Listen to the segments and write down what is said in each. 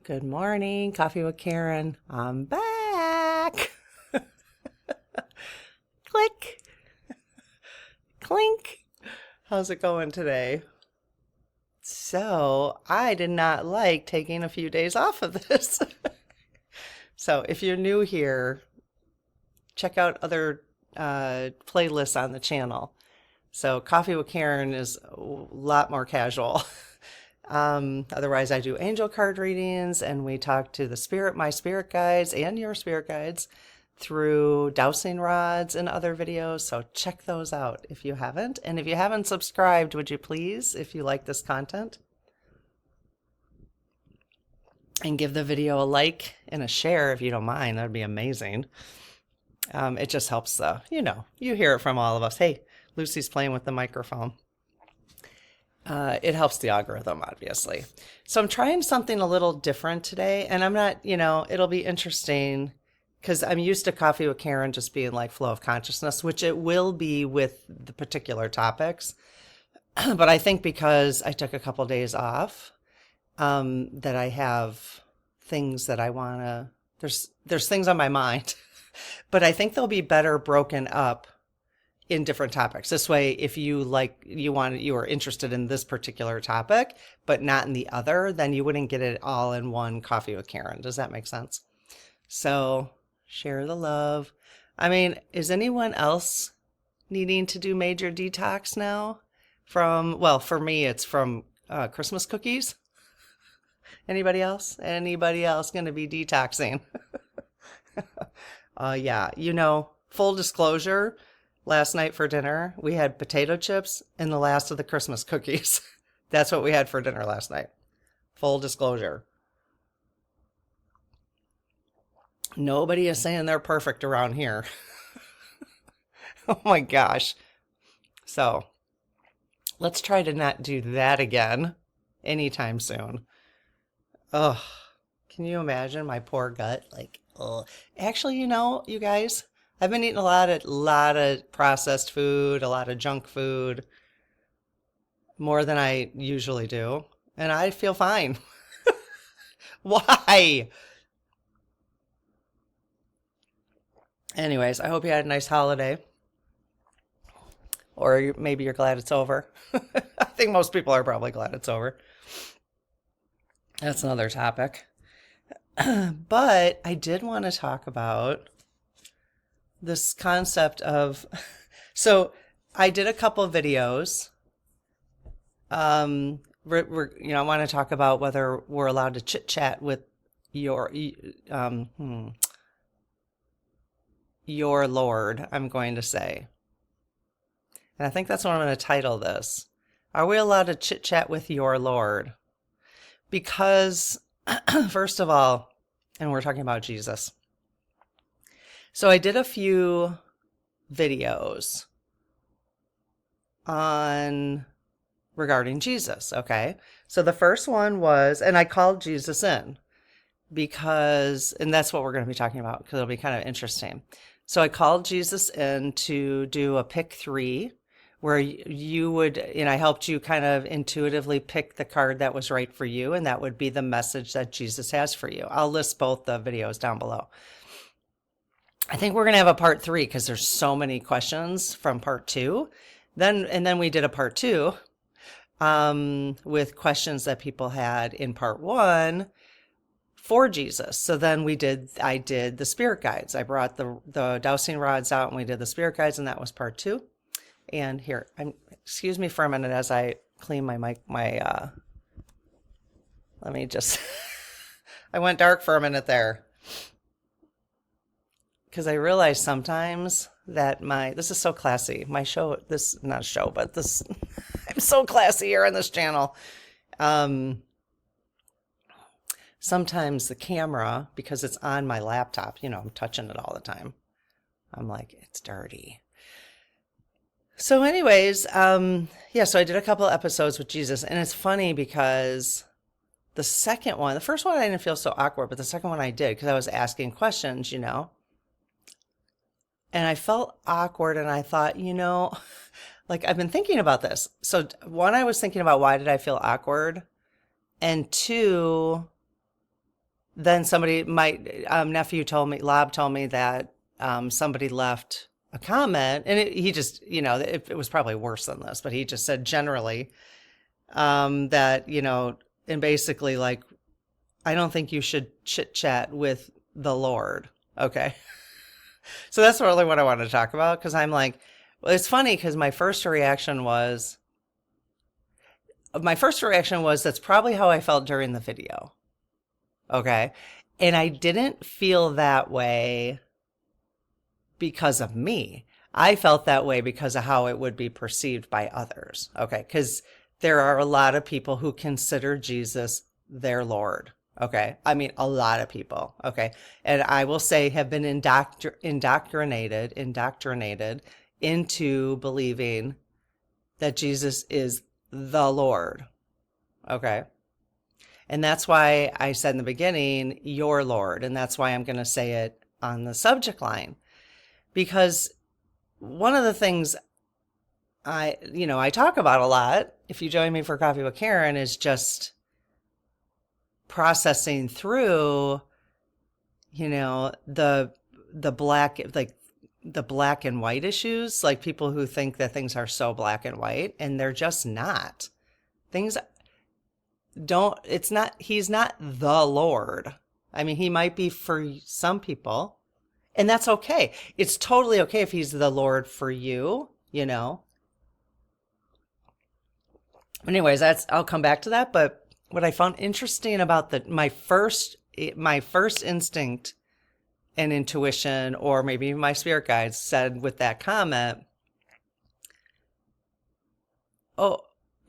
Good morning, Coffee with Karen. I'm back. Click, clink. How's it going today? So, I did not like taking a few days off of this. So, if you're new here, check out other playlists on the channel. So, Coffee with Karen is a lot more casual. Otherwise, I do angel card readings and we talk to my spirit guides and your spirit guides through dowsing rods and other videos. So check those out if you haven't. And if you haven't subscribed, would you please, if you like this content, and give the video a like and a share if you don't mind. That'd be amazing. It just helps you hear it from all of us. Hey, Lucy's playing with the microphone. It helps the algorithm, obviously. So I'm trying something a little different today, and I'm not, it'll be interesting because I'm used to Coffee with Karen just being like flow of consciousness, which it will be with the particular topics. But I think because I took a couple days off, that I have things that I want to, there's things on my mind, but I think they'll be better broken up in different topics. This way, if you are interested in this particular topic, but not in the other, then you wouldn't get it all in one Coffee with Karen. Does that make sense? So share the love. I mean, is anyone else needing to do major detox now? For me, it's from Christmas cookies. Anybody else? Anybody else going to be detoxing? Yeah, full disclosure, last night for dinner, we had potato chips and the last of the Christmas cookies. That's what we had for dinner last night. Full disclosure. Nobody is saying they're perfect around here. Oh my gosh. So let's try to not do that again anytime soon. Oh, can you imagine my poor gut? Actually, you guys, I've been eating a lot of processed food, a lot of junk food, more than I usually do, and I feel fine. Why? Anyways, I hope you had a nice holiday, or maybe you're glad it's over. I think most people are probably glad it's over. That's another topic. But I did want to talk about this concept of, so I did a couple of videos. I want to talk about whether we're allowed to chit chat with your Lord, I'm going to say. And I think that's what I'm going to title this. Are we allowed to chit chat with your Lord? Because first of all, and we're talking about Jesus. So I did a few videos regarding Jesus, okay? So the first one was, and I called Jesus in and that's what we're going to be talking about because it'll be kind of interesting. So I called Jesus in to do a pick 3 where and I helped you kind of intuitively pick the card that was right for you, and that would be the message that Jesus has for you. I'll list both the videos down below. I think we're going to have a part 3 because there's so many questions from part 2. Then we did a part 2 with questions that people had in part 1 for Jesus. So then I did the spirit guides. I brought the dowsing rods out and we did the spirit guides, and that was part 2. And here, excuse me for a minute as I clean my mic, let me just, I went dark for a minute there. Because I realize sometimes that this is so classy. My show, not show, but this, I'm so classy here on this channel. Sometimes the camera, because it's on my laptop, I'm touching it all the time. I'm like, it's dirty. So anyways, so I did a couple of episodes with Jesus, and it's funny because the first one I didn't feel so awkward, but the second one I did because I was asking questions, and I felt awkward, and I thought, I've been thinking about this. So one, I was thinking about why did I feel awkward? And two, then somebody, my nephew told me, Lob told me that somebody left a comment, and he just, it was probably worse than this, but he just said generally that, and basically like, I don't think you should chit chat with the Lord. Okay. So that's really what I want to talk about, because I'm like, well, it's funny because my first reaction was that's probably how I felt during the video. Okay. And I didn't feel that way because of me. I felt that way because of how it would be perceived by others. Okay. Because there are a lot of people who consider Jesus their Lord. Okay. I mean, a lot of people. Okay. And I will say have been indoctrinated into believing that Jesus is the Lord. Okay. And that's why I said in the beginning, your Lord. And that's why I'm going to say it on the subject line. Because one of the things I talk about a lot, if you join me for Coffee with Karen, is just processing through, the black, like the black and white issues, like people who think that things are so black and white, and they're just not. Things he's not the Lord. I mean, he might be for some people, and that's okay. It's totally okay if he's the Lord for you, Anyways, I'll come back to that, but what I found interesting about my first instinct and intuition, or maybe even my spirit guides, said with that comment, oh,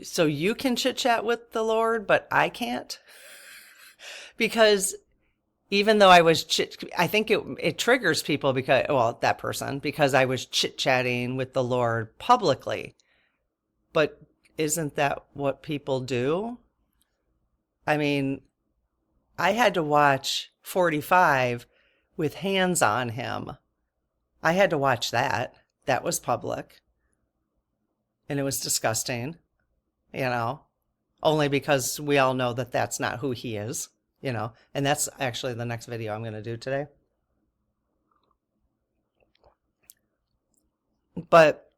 so you can chit chat with the Lord, but I can't? Because even though I think it triggers people that person, because I was chit chatting with the Lord publicly. But isn't that what people do? I mean, I had to watch 45 with hands on him. I had to watch that. That was public. And it was disgusting, only because we all know that that's not who he is, and that's actually the next video I'm going to do today. But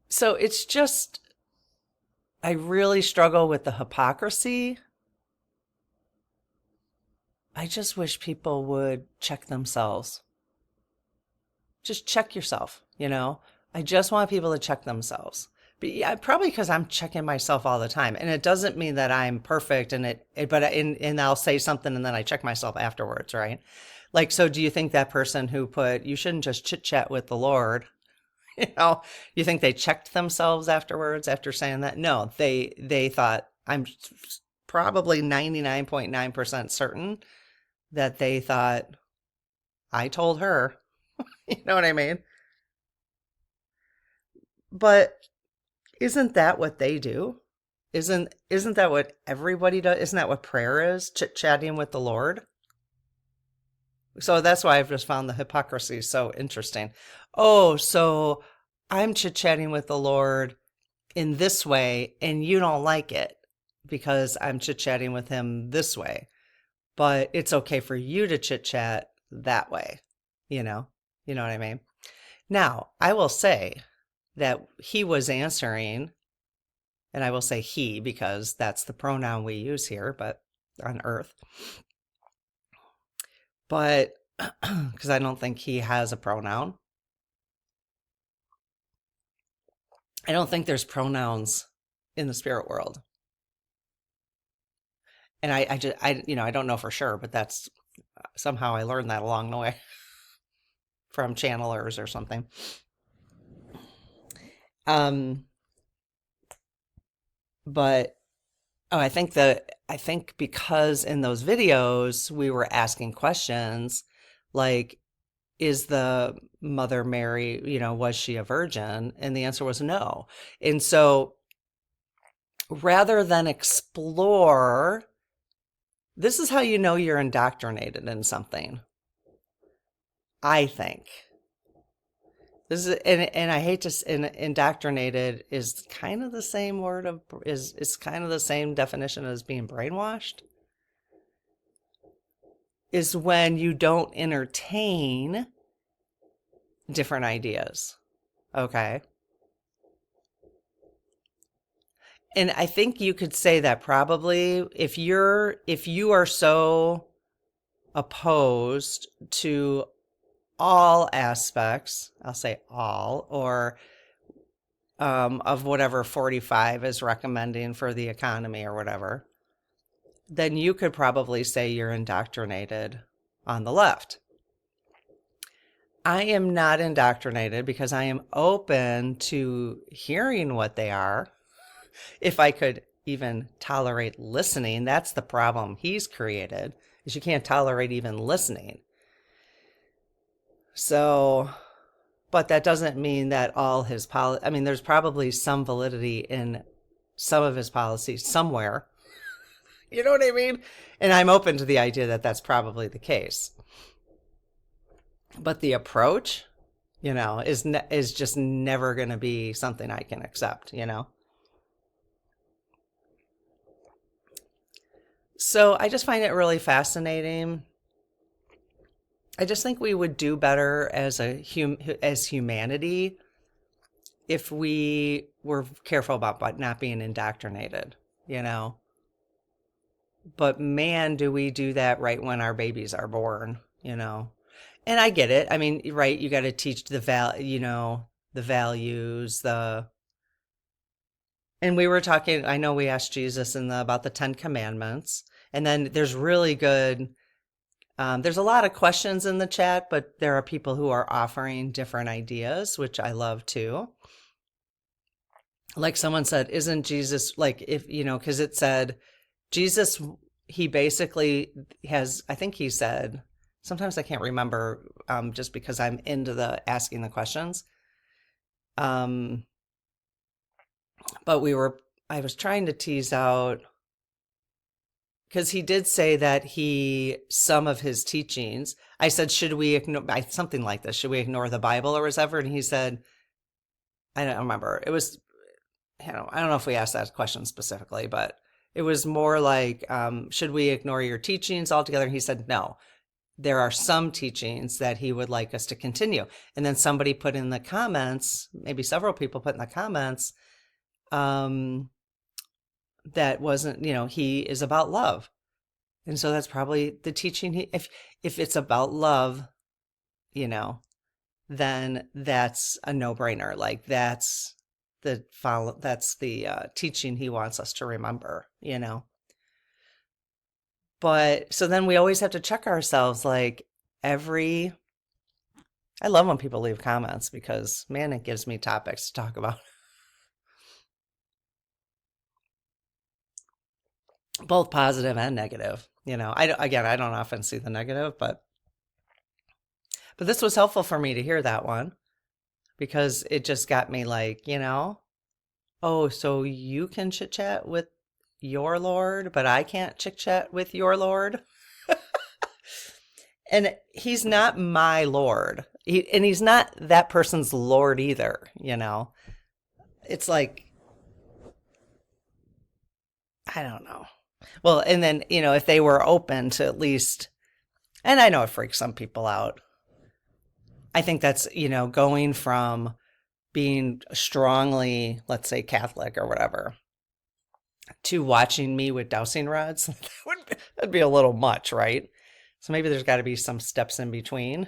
so it's just, I really struggle with the hypocrisy. I just wish people would check themselves. Just check yourself, I just want people to check themselves. But yeah, probably because I'm checking myself all the time. And it doesn't mean that I'm perfect and I'll say something and then I check myself afterwards, right? Like, so do you think that person who you shouldn't just chit chat with the Lord, you think they checked themselves afterwards after saying that? No, they thought, I'm probably 99.9% certain that they thought, I told her, you know what I mean? But isn't that what they do? Isn't that what everybody does? Isn't that what prayer is? Chit-chatting with the Lord? So that's why I've just found the hypocrisy so interesting. Oh, so I'm chit-chatting with the Lord in this way, and you don't like it because I'm chit-chatting with him this way. But it's okay for you to chit-chat that way. You know what I mean? Now, I will say that he was answering, and I will say he because that's the pronoun we use here, but on earth. But because I don't think he has a pronoun. I don't think there's pronouns in the spirit world. And I don't know for sure, but that's somehow I learned that along the way from channelers or something. But I think because in those videos we were asking questions like, is the Mother Mary, was she a virgin? And the answer was no. And so rather than explore, this is how you know you're indoctrinated in something. I think. This is, and I hate to, indoctrinated is kind of the same word is kind of the same definition as being brainwashed. is when you don't entertain different ideas. Okay. And I think you could say that probably if you are so opposed to all aspects, I'll say all, or of whatever 45 is recommending for the economy or whatever, then you could probably say you're indoctrinated on the left. I am not indoctrinated because I am open to hearing what they are. If I could even tolerate listening, that's the problem he's created, is you can't tolerate even listening. So, but that doesn't mean that all his I mean, there's probably some validity in some of his policies somewhere. You know what I mean? And I'm open to the idea that that's probably the case. But the approach, is just never going to be something I can accept, So I just find it really fascinating. I just think we would do better as as humanity if we were careful about not being indoctrinated, you know. But man, do we do that right when our babies are born, And I get it. I mean, right, you got to teach the values, and we were talking, I know we asked Jesus about the 10 commandments, and then there's really good there's a lot of questions in the chat, but there are people who are offering different ideas, which I love too. Like someone said, isn't Jesus like, if, because it said Jesus, he basically has, I think he said, sometimes I can't remember just because I'm into the asking the questions. But I was trying to tease out, because he did say that some of his teachings, I said, should we ignore, something like this, should we ignore the Bible or whatever? And he said, I don't remember. It was, I don't know if we asked that question specifically, but it was more like, should we ignore your teachings altogether? And he said, no, there are some teachings that he would like us to continue. And then somebody put in the comments, maybe several people put in the comments, that wasn't, he is about love. And so that's probably the teaching. If it's about love, then that's a no-brainer. Like that's the teaching he wants us to remember, But so then we always have to check ourselves, like I love when people leave comments because man, it gives me topics to talk about. Both positive and negative. I don't often see the negative, but this was helpful for me to hear that one because it just got me like, oh, so you can chit chat with your Lord, but I can't chit chat with your Lord. And he's not my Lord. And he's not that person's Lord either, It's like, I don't know. Well, and then, if they were open to at least, and I know it freaks some people out. I think that's, going from being strongly, let's say, Catholic or whatever, to watching me with dowsing rods. That'd be a little much, right? So maybe there's got to be some steps in between,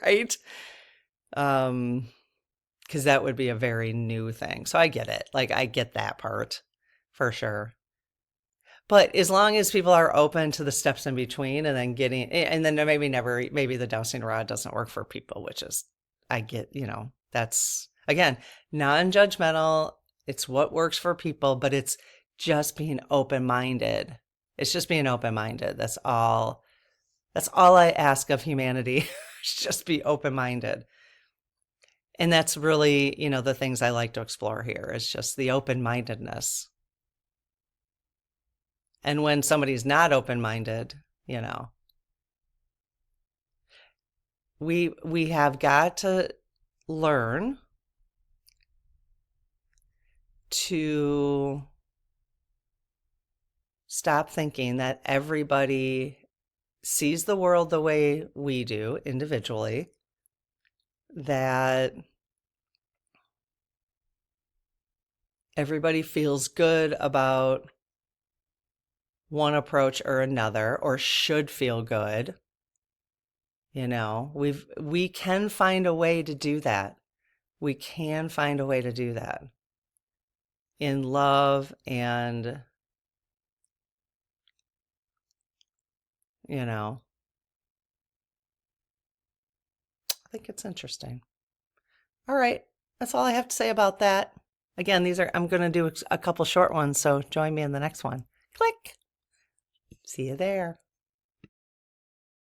right? Because that would be a very new thing. So I get it. Like, I get that part for sure. But as long as people are open to the steps in between and then maybe the dowsing rod doesn't work for people, which is, I get, that's, again, non-judgmental. It's what works for people, but it's just being open-minded. It's just being open-minded. That's all I ask of humanity. Just be open-minded. And that's really, the things I like to explore here is just the open-mindedness. And when somebody's not open-minded, we have got to learn to stop thinking that everybody sees the world the way we do individually, that everybody feels good about one approach or another, or should feel good. We can find a way to do that. We can find a way to do that in love, and I think it's interesting. All right, that's all I have to say about that. Again, I'm going to do a couple short ones, so join me in the next one. Click. See you there.